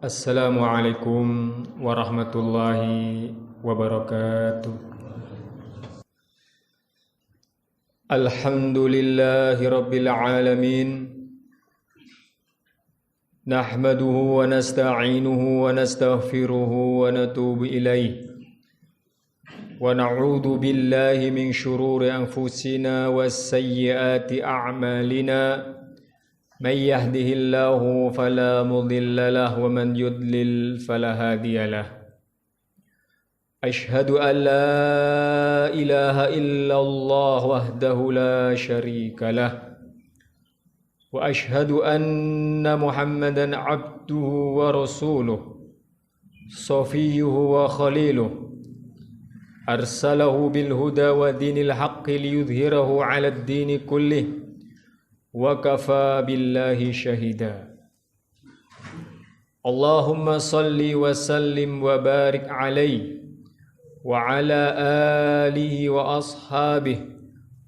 Assalamualaikum warahmatullahi wabarakatuh. Alhamdulillahi rabbil alamin. Nahmaduhu wa nasta'inuhu wa nastaghfiruhu wa natubu ilaih. Wa na'udzu billahi min syururi anfusina was sayyiati a'malina. من يهده الله فلا مضل له ومن يضلل فلا هادي له أشهد أن لا إله إلا الله وحده لا شريك له وأشهد أن محمدا عبده ورسوله صفيه وخليله أرسله بالهدى ودين الحق ليظهره على الدين كله وكفى بالله شهيدا اللهم صل وسلم وبارك عليه وعلى آله وأصحابه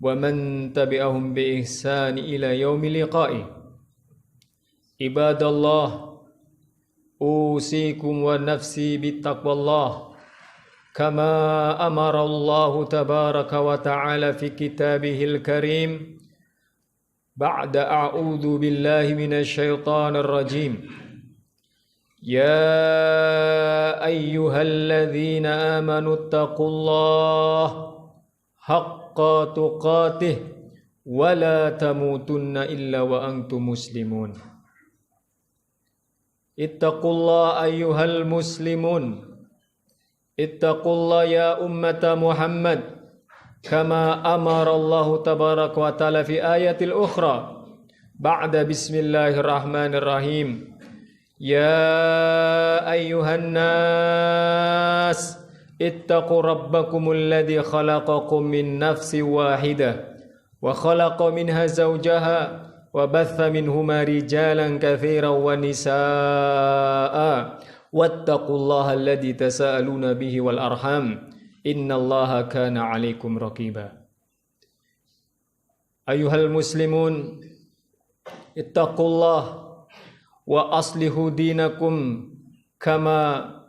ومن تبعهم بإحسان إلى يوم لقائه عباد الله أوصيكم ونفسي بتقوى الله كما أمر الله تبارك وتعالى في كتابه الكريم بعد أعوذ بالله من الشيطان الرجيم يا أيها الذين آمنوا اتقوا الله حق تقاته ولا تموتن إلا وأنتم مسلمون اتقوا الله أيها المسلمون اتقوا الله يا أمة محمد كما أمر الله تبارك وتعالى في آية الأخرى بعد بسم الله الرحمن الرحيم يا أيها الناس اتقوا ربكم الذي خلقكم من نفس واحدة وخلق منها زوجها وبث منهما رجالا كثيرا ونساء واتقوا الله الذي تساءلون به والأرحام Innallaha kana alaikum raqiba. Ayuhal muslimun ittaqullah wa aslihu dinakum kama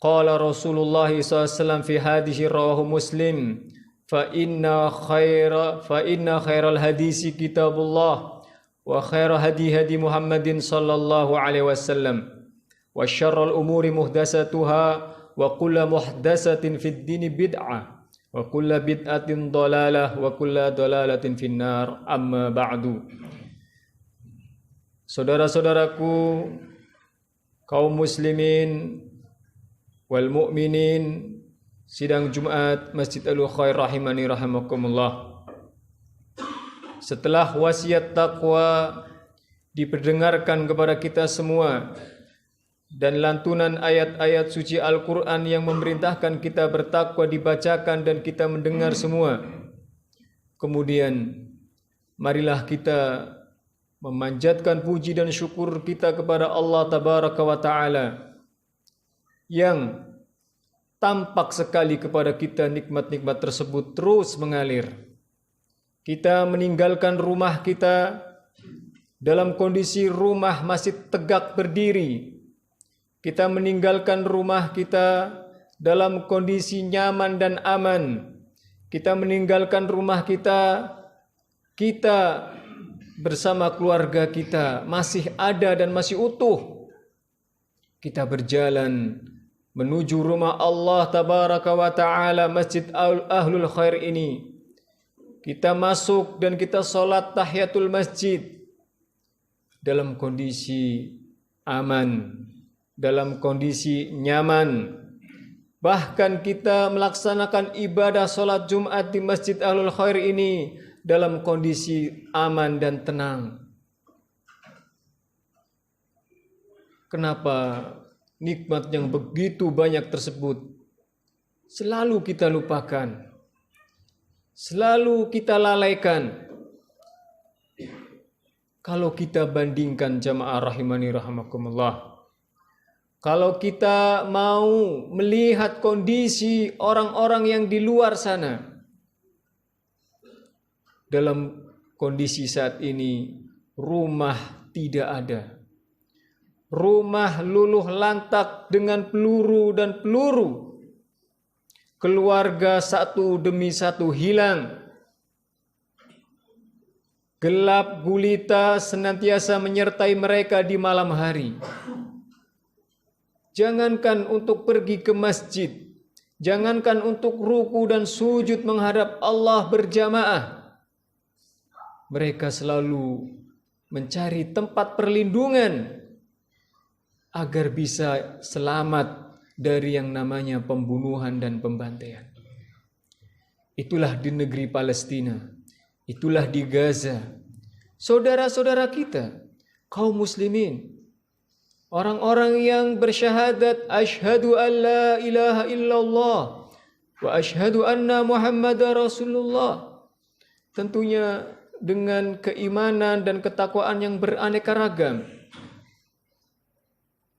qala Rasulullah SAW fi hadisi rawahu Muslim fa inna khairal hadisi kitabullah wa khairal hadi Muhammadin sallallahu alaihi wasallam wa syarrul umuri muhdasatuha wa kullu muhdatsatin fid dini bid'ah wa kullu bid'atin dhalalah wa kullu dhalalatin finnar amma ba'du. Saudara-saudaraku kaum muslimin wal mukminin sidang Jumat Masjid Al-Khair rahimani rahimakumullah. Setelah wasiat takwa diperdengarkan kepada kita semua dan lantunan ayat-ayat suci Al-Quran yang memerintahkan kita bertakwa dibacakan dan kita mendengar semua. Kemudian marilah kita memanjatkan puji dan syukur kita kepada Allah Tabaraka wa Ta'ala yang tampak sekali kepada kita nikmat-nikmat tersebut terus mengalir. Kita meninggalkan rumah kita dalam kondisi rumah masih tegak berdiri. Kita meninggalkan rumah kita dalam kondisi nyaman dan aman. Kita meninggalkan rumah kita bersama keluarga kita masih ada dan masih utuh. Kita berjalan menuju rumah Allah Tabaraka wa Ta'ala, Masjid Ahlul Khair ini. Kita masuk dan kita sholat tahiyatul masjid dalam kondisi aman, dalam kondisi nyaman. Bahkan kita melaksanakan ibadah sholat Jumat di Masjid Ahlul Khair ini dalam kondisi aman dan tenang. Kenapa nikmat yang begitu banyak tersebut selalu kita lupakan, selalu kita lalaikan? Kalau kita bandingkan jamaah rahimani rahimakumullah, kalau kita mau melihat kondisi orang-orang yang di luar sana, dalam kondisi saat ini rumah tidak ada, rumah luluh lantak dengan peluru dan peluru, keluarga satu demi satu hilang, gelap gulita senantiasa menyertai mereka di malam hari. Jangankan untuk pergi ke masjid, jangankan untuk ruku dan sujud menghadap Allah berjamaah, mereka selalu mencari tempat perlindungan agar bisa selamat dari yang namanya pembunuhan dan pembantaian. Itulah di negeri Palestina, itulah di Gaza. Saudara-saudara kita, kaum muslimin, orang-orang yang bersyahadat asyhadu an la ilaha illallah wa asyhadu anna Muhammadar Rasulullah, tentunya dengan keimanan dan ketakwaan yang beraneka ragam.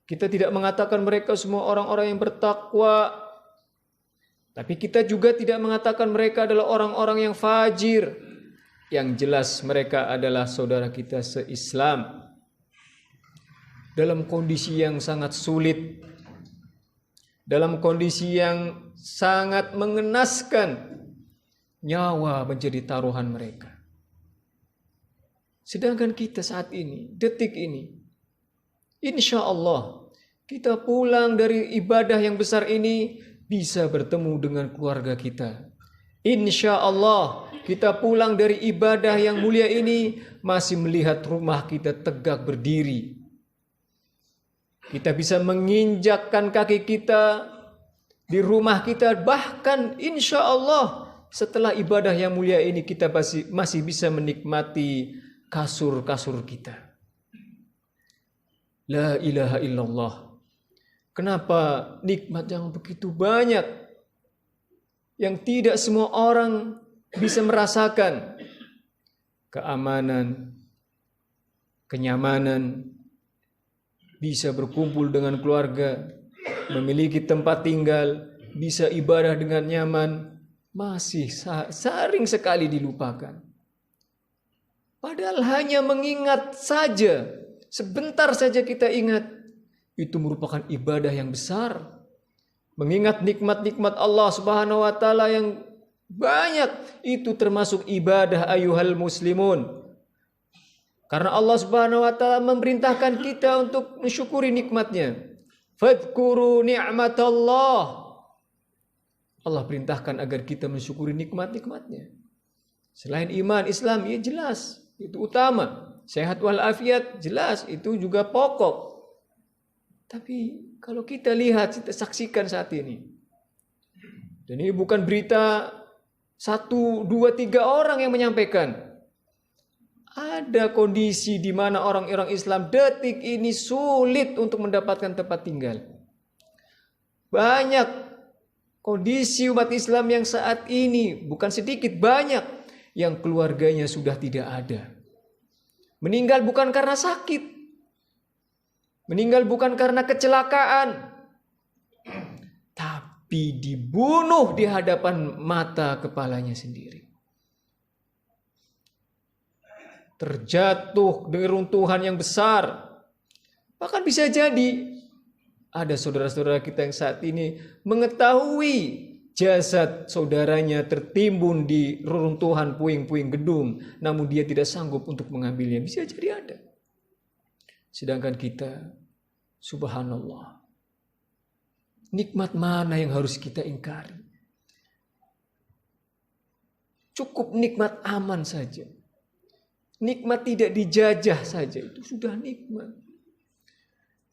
Kita tidak mengatakan mereka semua orang-orang yang bertakwa, tapi kita juga tidak mengatakan mereka adalah orang-orang yang fajir. Yang jelas mereka adalah saudara kita se-Islam dalam kondisi yang sangat sulit, dalam kondisi yang sangat mengenaskan, nyawa menjadi taruhan mereka. Sedangkan kita saat ini, detik ini, insya Allah kita pulang dari ibadah yang besar ini bisa bertemu dengan keluarga kita. Insya Allah kita pulang dari ibadah yang mulia ini masih melihat rumah kita tegak berdiri. Kita bisa menginjakkan kaki kita di rumah kita, bahkan insya Allah setelah ibadah yang mulia ini kita masih bisa menikmati kasur-kasur kita. La ilaha illallah. Kenapa nikmat yang begitu banyak yang tidak semua orang bisa merasakan? Keamanan, kenyamanan, bisa berkumpul dengan keluarga, memiliki tempat tinggal, bisa ibadah dengan nyaman, masih sering sekali dilupakan. Padahal hanya mengingat saja, sebentar saja kita ingat, itu merupakan ibadah yang besar. Mengingat nikmat-nikmat Allah Subhanahu wa taala yang banyak, itu termasuk ibadah ayuhal muslimun. Karena Allah Subhanahu wa taala memerintahkan kita untuk mensyukuri nikmatnya. Fadhkuru ni'matallah. Allah perintahkan agar kita mensyukuri nikmat-nikmatnya. Selain iman, Islam, ya jelas, itu utama. Sehat walafiat, jelas, itu juga pokok. Tapi kalau kita lihat, kita saksikan saat ini. Dan ini bukan berita 1, 2, 3 orang yang menyampaikan. Ada kondisi di mana orang-orang Islam detik ini sulit untuk mendapatkan tempat tinggal. Banyak kondisi umat Islam yang saat ini, bukan sedikit, banyak yang keluarganya sudah tidak ada. Meninggal bukan karena sakit, meninggal bukan karena kecelakaan, tapi dibunuh di hadapan mata kepalanya sendiri. Terjatuh dengan runtuhan yang besar. Bahkan bisa jadi ada saudara-saudara kita yang saat ini mengetahui jasad saudaranya tertimbun di reruntuhan puing-puing gedung, namun dia tidak sanggup untuk mengambilnya. Bisa jadi ada. Sedangkan kita, subhanallah, nikmat mana yang harus kita ingkari? Cukup nikmat aman saja. Nikmat tidak dijajah saja, itu sudah nikmat.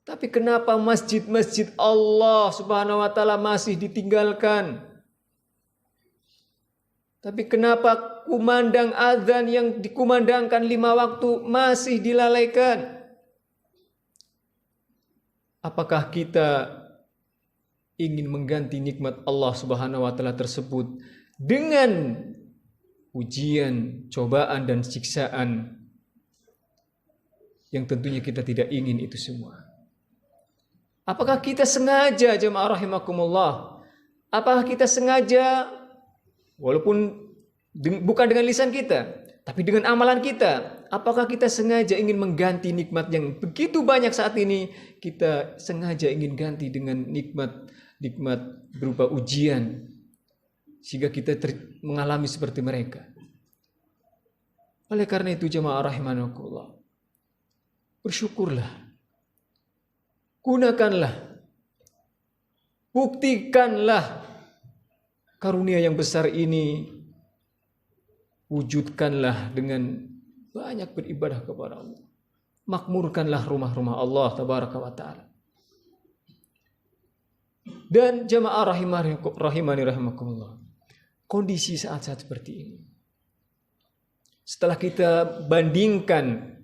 Tapi kenapa masjid-masjid Allah Subhanahu wa taala masih ditinggalkan? Tapi kenapa kumandang azan yang dikumandangkan 5 waktu masih dilalaikan? Apakah kita ingin mengganti nikmat Allah Subhanahu wa taala tersebut dengan ujian, cobaan dan siksaan yang tentunya kita tidak ingin itu semua? Apakah kita sengaja, jemaah rahimakumullah, apakah kita sengaja, walaupun bukan dengan lisan kita, tapi dengan amalan kita, apakah kita sengaja ingin mengganti nikmat yang begitu banyak saat ini? Kita sengaja ingin ganti dengan nikmat berupa ujian, sehingga kita mengalami seperti mereka. Oleh karena itu jemaah rahimakumullah, bersyukurlah, gunakanlah, buktikanlah karunia yang besar ini, wujudkanlah dengan banyak beribadah kepada Allah. Makmurkanlah rumah-rumah Allah tabaraka wa ta'ala. Dan jamaah rahimani rahimakumullah, kondisi saat-saat seperti ini, setelah kita bandingkan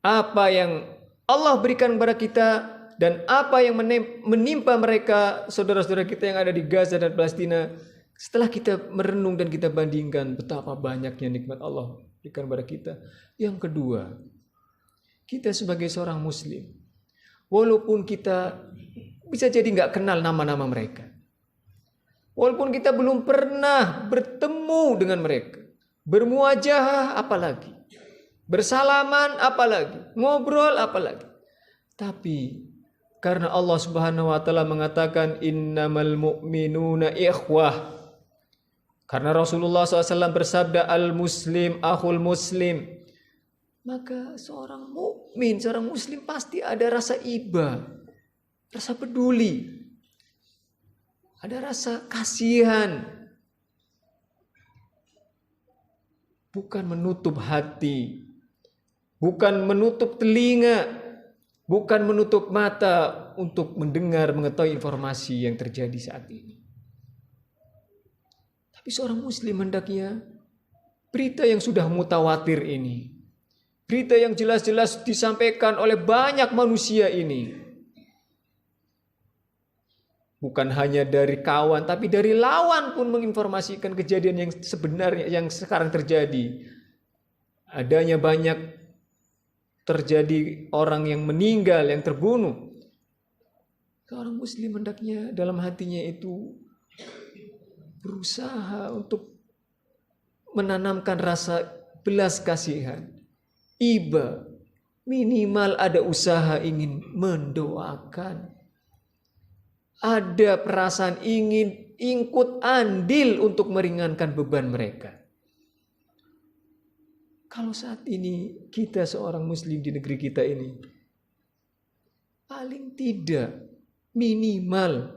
apa yang Allah berikan kepada kita dan apa yang menimpa mereka, saudara-saudara kita yang ada di Gaza dan Palestina, setelah kita merenung dan kita bandingkan betapa banyaknya nikmat Allah berikan kepada kita. Yang kedua, kita sebagai seorang muslim, walaupun kita bisa jadi nggak kenal nama-nama mereka, walaupun kita belum pernah bertemu dengan mereka, bermuajahah apalagi, bersalaman apalagi, ngobrol apalagi, tapi karena Allah Subhanahu wa taala mengatakan innamal mu'minuna ikhwah, karena Rasulullah SAW bersabda al-muslim akhul muslim, maka seorang mukmin, seorang muslim pasti ada rasa iba, rasa peduli, ada rasa kasihan. Bukan menutup hati, bukan menutup telinga, bukan menutup mata untuk mendengar, mengetahui informasi yang terjadi saat ini. Tapi seorang muslim hendaknya berita yang sudah mutawatir ini, berita yang jelas-jelas disampaikan oleh banyak manusia ini, bukan hanya dari kawan, tapi dari lawan pun menginformasikan kejadian yang sebenarnya yang sekarang terjadi. Adanya banyak terjadi orang yang meninggal, yang terbunuh. Seorang muslim hendaknya dalam hatinya itu berusaha untuk menanamkan rasa belas kasihan, iba, minimal ada usaha ingin mendoakan, ada perasaan ingin ikut andil untuk meringankan beban mereka. Kalau saat ini kita seorang muslim di negeri kita ini, paling tidak minimal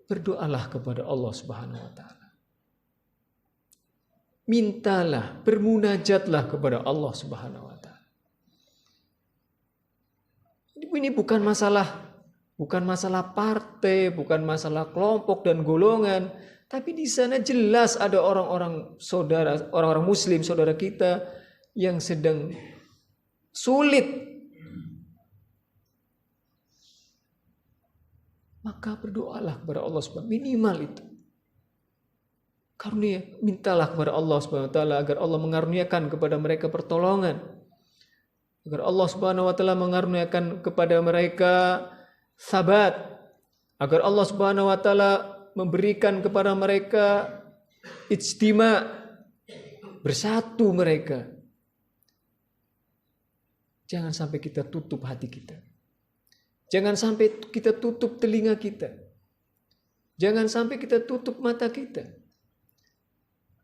berdoalah kepada Allah Subhanahu wa taala. Mintalah, bermunajatlah kepada Allah Subhanahu wa taala. Ini bukan masalah partai, bukan masalah kelompok dan golongan, tapi di sana jelas ada orang-orang muslim saudara kita yang sedang sulit. Maka berdoalah kepada Allah Subhanahu wa taala, minimal itu. Karunia, mintalah kepada Allah Subhanahu wa taala agar Allah mengaruniakan kepada mereka pertolongan. Agar Allah Subhanahu wa taala mengaruniakan kepada mereka sabat, agar Allah Subhanahu wa taala memberikan kepada mereka ijtima, bersatu mereka. Jangan sampai kita tutup hati kita. Jangan sampai kita tutup telinga kita. Jangan sampai kita tutup mata kita.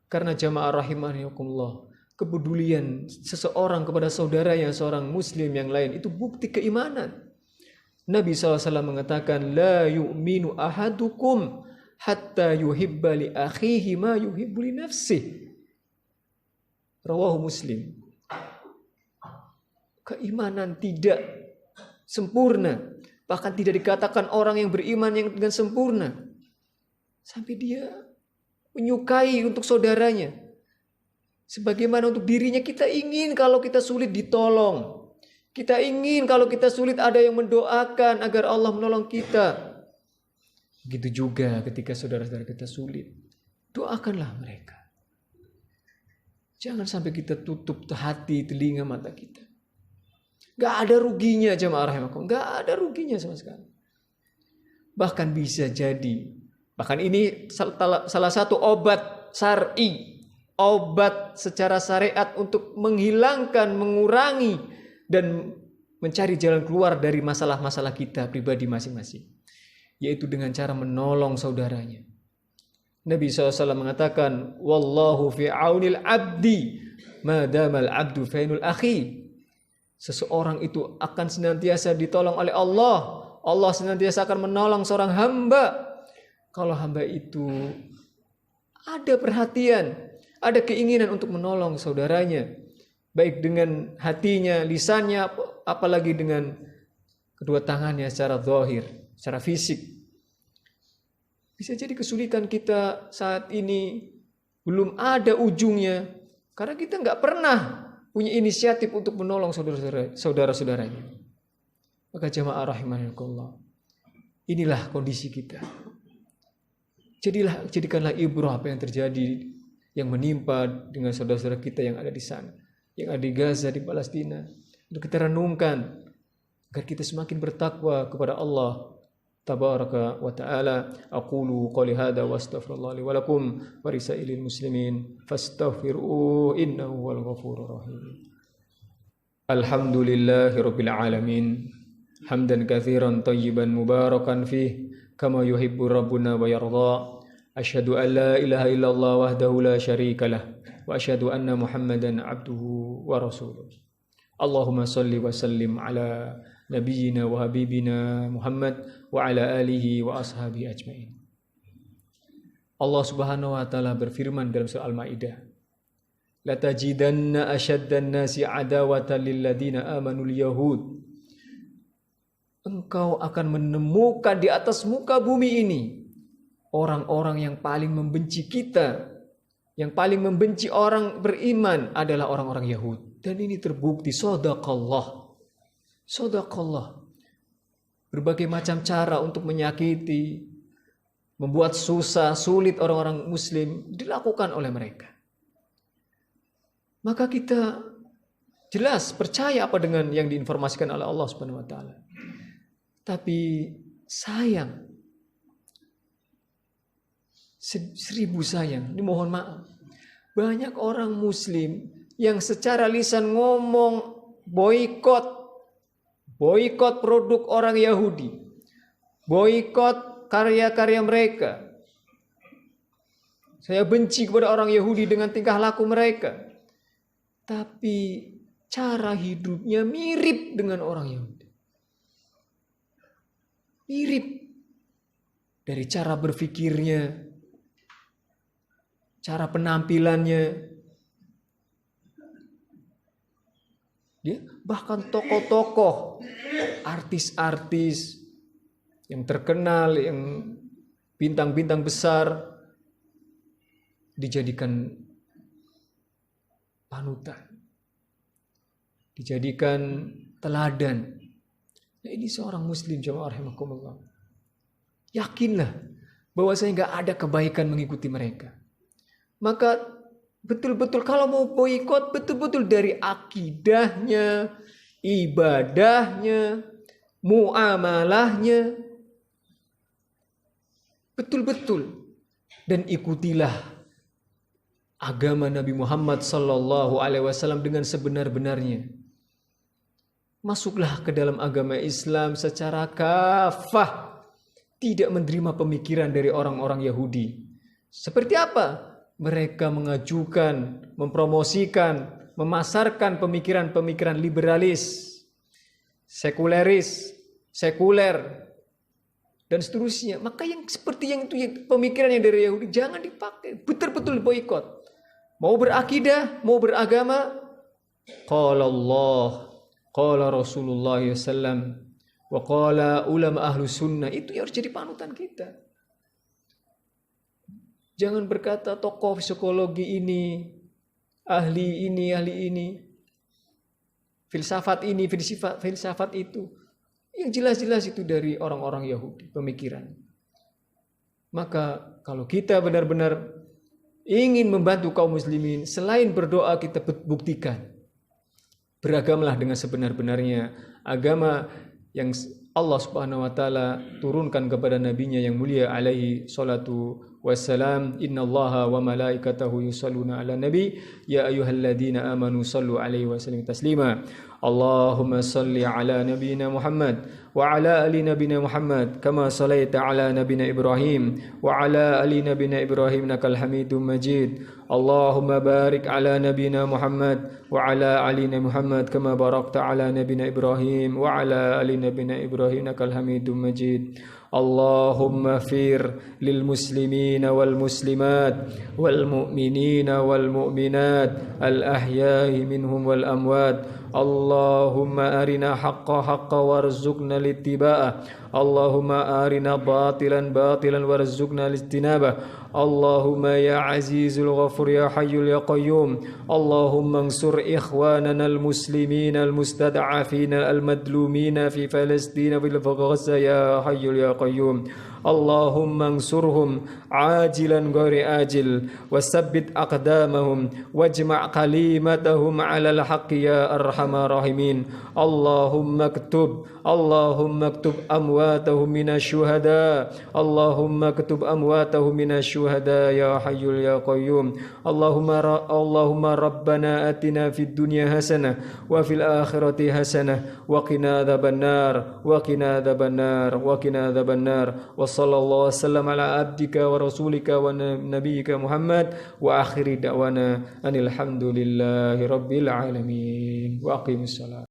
Karena jamaah rahimakumullah, kepedulian seseorang kepada saudaranya, seorang muslim yang lain, itu bukti keimanan. Nabi SAW mengatakan, la yu'minu ahadukum hatta yuhibba li akhihi ma yuhibbu li nafsih. Rawahu Muslim. Keimanan tidak sempurna, bahkan tidak dikatakan orang yang beriman yang dengan sempurna sampai dia menyukai untuk saudaranya sebagaimana untuk dirinya. Kita ingin kalau kita sulit ditolong, kita ingin kalau kita sulit ada yang mendoakan agar Allah menolong kita. Begitu juga ketika saudara-saudara kita sulit, doakanlah mereka. Jangan sampai kita tutup hati, telinga, mata kita. Gak ada ruginya jemaah rahimakumullah, gak ada ruginya sama sekali. Bahkan bisa jadi, bahkan ini salah satu obat syar'i obat secara syariat untuk menghilangkan, mengurangi, dan mencari jalan keluar dari masalah-masalah kita pribadi masing-masing, yaitu dengan cara menolong saudaranya. Nabi SAW mengatakan, wallahu fi aunil abdi madamal abdu fainul akhi. Seseorang itu akan senantiasa ditolong oleh Allah. Allah senantiasa akan menolong seorang hamba kalau hamba itu ada perhatian, ada keinginan untuk menolong saudaranya, baik dengan hatinya, lisannya, apalagi dengan kedua tangannya secara zahir, secara fisik. Bisa jadi kesulitan kita saat ini belum ada ujungnya karena kita nggak pernah punya inisiatif untuk menolong saudara-saudaranya. Maka jamaah rahimakumullah, inilah kondisi kita. Jadikanlah ibrah apa yang terjadi, yang menimpa dengan saudara-saudara kita yang ada di sana, yang ada di Gaza, di Palestina, untuk kita renungkan agar kita semakin bertakwa kepada Allah tabaraka wa ta'ala. Aqulu qouli hadza wa astaghfirullah li wa lakum wa lisairil muslimin fastaghfiruhu innahu wal ghafurur rahim. Alhamdulillahirabbil alamin hamdan katsiran thayyiban mubarakan fih kama yuhibbu rabbuna wa yarda. Asyhadu an la ilaha illallah wahdahu la syarikalah wa asyhadu anna Muhammadan abduhu wa rasuluh. Allahumma salli wa sallim ala nabiyyina wa habibina Muhammad wa ala alihi wa ashabihi ajmain. Allah Subhanahu wa taala berfirman dalam surah Al-Maidah, la tajidanna asyaddan nasi adawatan lil ladzina amanul yahud. Engkau akan menemukan di atas muka bumi ini orang-orang yang paling membenci kita, yang paling membenci orang beriman adalah orang-orang Yahudi. Dan ini terbukti, sadaqallah. Sadaqallah. Berbagai macam cara untuk menyakiti, membuat susah, sulit orang-orang muslim dilakukan oleh mereka. Maka kita jelas percaya apa dengan yang diinformasikan oleh Allah Subhanahu wa taala. Tapi sayang, seribu sayang, ini mohon maaf, banyak orang muslim yang secara lisan ngomong boikot produk orang Yahudi, boikot karya-karya mereka. Saya benci kepada orang Yahudi dengan tingkah laku mereka, tapi cara hidupnya mirip dengan orang Yahudi. Mirip dari cara berpikirnya, cara penampilannya. Dia bahkan tokoh-tokoh, artis-artis yang terkenal, yang bintang-bintang besar dijadikan panutan, dijadikan teladan. Nah, ini seorang muslim jamaah rahimakumullah. Yakinlah bahwa saya nggak ada kebaikan mengikuti mereka. Maka betul-betul kalau mau boikot, betul-betul dari akidahnya, ibadahnya, muamalahnya, betul-betul. Dan ikutilah agama Nabi Muhammad SAW dengan sebenar-benarnya. Masuklah ke dalam agama Islam secara kafah, tidak menerima pemikiran dari orang-orang Yahudi. Seperti apa? Mereka mengajukan, mempromosikan, memasarkan pemikiran-pemikiran liberalis, sekuler, dan seterusnya. Maka yang seperti yang itu, pemikiran yang dari Yahudi, jangan dipakai. Betul-betul boikot. Mau berakidah, mau beragama, qala Allah, qala Rasulullah SAW, wa qala ulama ahlu sunnah. Itu yang harus jadi panutan kita. Jangan berkata tokoh psikologi ini, ahli ini, filsafat ini, filsafat itu. Yang jelas-jelas itu dari orang-orang Yahudi, pemikiran. Maka kalau kita benar-benar ingin membantu kaum muslimin, selain berdoa kita buktikan. Beragamlah dengan sebenar-benarnya agama yang Allah Subhanahu wa taala turunkan kepada nabinya yang mulia alaihi salatu wassalam. Innallaha wa malaikatahu yusalluna ala nabi ya ayyuhalladzina amanu sallu alaihi wa sallimu taslima. Allahumma salli ala nabiyyina Muhammad wa ala ali nabiyyina Muhammad kama sallaita ala nabiyyina Ibrahim wa ala ali nabiyyina Ibrahim innakal Hamidum Majid. Allahumma barik ala nabiyyina Muhammad wa ala ali nabiyyina Muhammad kama barakta ala nabiyyina Ibrahim wa ala ali nabiyyina Ibrahim innakal Hamidum Majid. Allahumma fir lil muslimina wal muslimat wal mu'minina wal mu'minat al ahya'i minhum wal amwat. Allahumma arina haqqa haqqa warzuqna littiba'ah. Allahumma arina batilan batilan warzuqna lijtinabah. Allahumma ya azizul ghafur ya hayyul ya qayyum. Allahumma ansur ikhwanana al-muslimin al-mustad'afin al-madlumin fi Palestina wal Gaza ya hayyul ya qayyum. Allahumma ansurhum ajilan ghairi ajil wasabbit aqdamahum wajma' kalimatahum 'alal haqqi ya arhamar rahimin. Allahumma aktub amwatahum minasyuhada. Allahumma aktub amwatahum minasyuhada ya hayyul ya qayyum. Allahumma rabbana atina fid dunya hasanah wa fil akhirati hasanah wa qina adzabannar wa qina adzabannar wa qina adzabannar. Sallallahu wasallam ala abdika wa rasulika wa nabiyyika Muhammad wa akhiri da'wana anil hamdulillahi rabbil alamin wa aqimissalam.